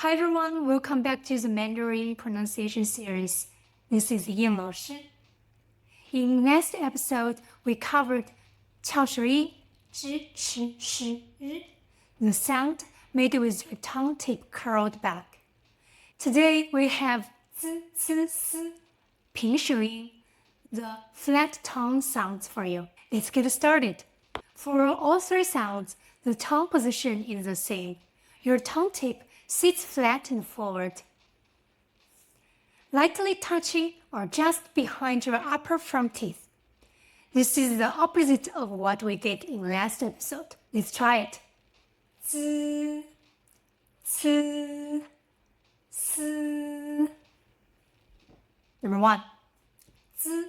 Hi everyone, welcome back to the Mandarin Pronunciation Series. This is Yin 老师. In last episode, we covered 翘舌音 zhi, chi, shi, ri, the sound made with your tongue tip curled back. Today we have zi, ci, si, 平舌音, the flat tongue sounds for you. Let's get started. For all three sounds, the tongue position is the same. Your tongue tip sits flat and forward, lightly touching or just behind your upper front teeth. This is the opposite of what we did in last episode. Let's try it. Z, ci, si. Number 1. Z.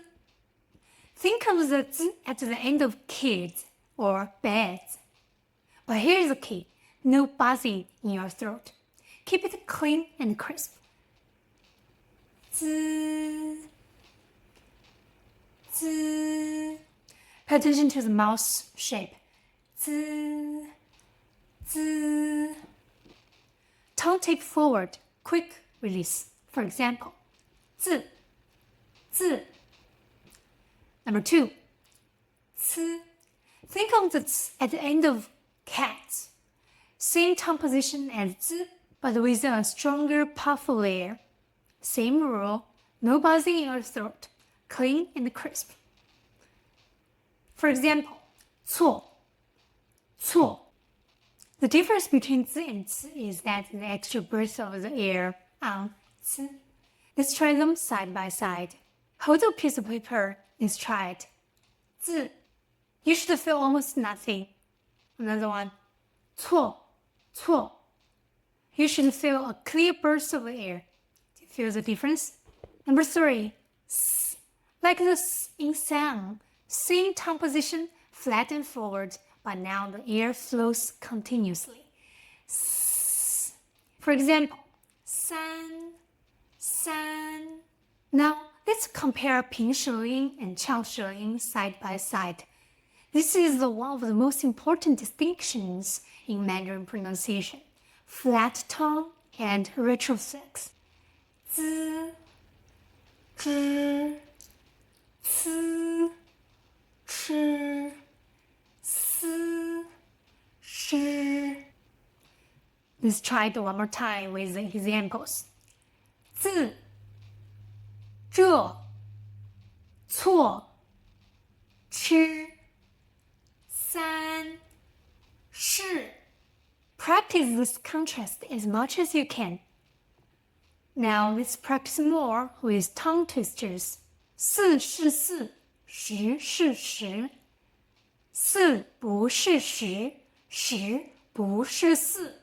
Think of the z at the end of kids or beds. But here's the key. No buzzing in your throat. Keep it clean and crisp. Z, z. Pay attention to the mouth shape. Z, z. Tongue tip forward, quick release. For example, z, z. Number 2, c. Think of the z at the end of cats. Same tongue position as z, but with a stronger puffy layer. Same rule, no buzzing in your throat, clean and crisp. For example, 错, 错. The difference between z and c is that the extra breath of the air on c. Let's try them side by side. Hold a piece of paper. Let's try it. 字. You should feel almost nothing. Another one. 错, 错. You should feel a clear burst of air. Do you feel the difference? Number 3. S. Like the s in sound. Same tongue position, flat and forward, but now the air flows continuously. S. For example, 三, 三. Now, let's compare 平舌音 and 翘舌音 side by side. This is one of the most important distinctions in Mandarin pronunciation. Flat tongue and retroflex. Z, zhi, ci, chi, si, shi. Let's try it one more time with the examples. 字, 这, 错, 吃, 三, 是. Practice this contrast as much as you can. Now let's practice more with tongue twisters. 四是四，十是十，四不是十，十不是四，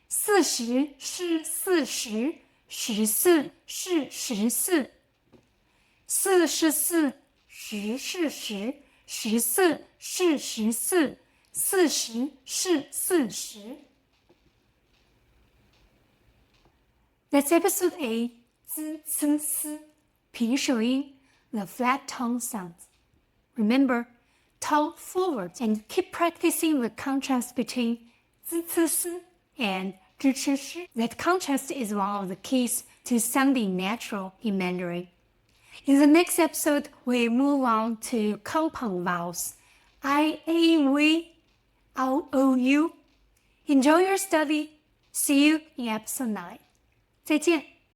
四十是四十，十四是十四，四是四，十是十，十四是十四，四十是四十。That's episode 8, 滋呲丝, 平舌音, the flat tongue sounds. Remember, tongue forward and keep practicing the contrast between 滋呲丝 and 支持诗. That contrast is one of the keys to sounding natural in Mandarin. In the next episode, we move on to compound vowels. I, A, V, O, O, U. Enjoy your study. See you in episode 9. 再见。